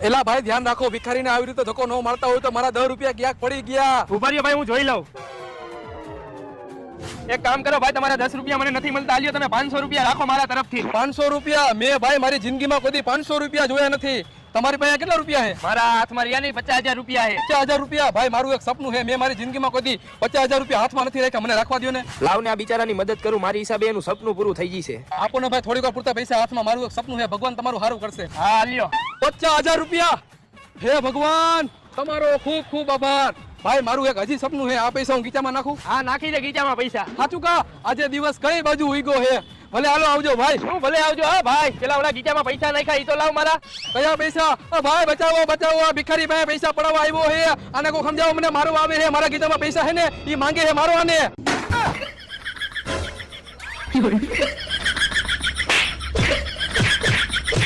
એલા ભાઈ ધ્યાન રાખો, ભિખારીને આવી રીતે ધક્કો ન મારતા હોય તો મારા 10 રૂપિયા ક્યાંક પડી ગયા. ઉભા રહ્યો ભાઈ, હું જોઈ લઉં. એક કામ કરો ભાઈ, તમારા 10 રૂપિયા મને નથી મળતા, આલ્યો તમે 500 રૂપિયા રાખો મારા તરફથી. 500 રૂપિયા? મેં ભાઈ મારી જિંદગીમાં કોઈ 500 રૂપિયા જોયા નથી. તમારી પાસે કેટલા રૂપિયા છે? મારા હાથમાં રહ્યા નહીં, 50,000 રૂપિયા છે. 50,000 રૂપિયા? ભાઈ મારું એક સપનું છે, મેં મારી જિંદગીમાં કોઈ 50,000 રૂપિયા હાથમાં નથી રાખ્યા, મને રાખવા દો ને. લાવ ને આ બિચારાની મદદ કરું, મારી હિસાબે એનું સપનું પૂરું થઈ જશે. આપો ને ભાઈ, થોડીક વાર પૂરતા પૈસા હાથમાં, મારું એક સપનું છે, ભગવાન તમારું સારું કરશે. હા આલ્યો. 50,000 રૂપિયા. હે ભગવાન, તમારો ખૂબ ખૂબ આભાર. ભાઈ મારું એક હજી સપનું છે, આ પૈસા હું ગીચામાં નાખું? હા નાખી દે ગીચામાં પૈસા. સાચું કા? આજે દિવસ કઈ બાજુ ઉઈગો છે. ભલે હાલો આવજો ભાઈ. શું ભલે આવજો? હા ભાઈ, પેલા ઓલા ગીચામાં પૈસા નાખ્યા ઈ તો લાવ મારા. કયા પૈસા? ભાઈ બચાવો બચાવો, આ ભિખારી ભાઈ પૈસા પડાવવા આવ્યો છે. આને કોઈ સમજાવો, મને મારવા આવે છે. મારા ગીચામાં પૈસા છે ને, ઈ માંગે છે, મારો આને.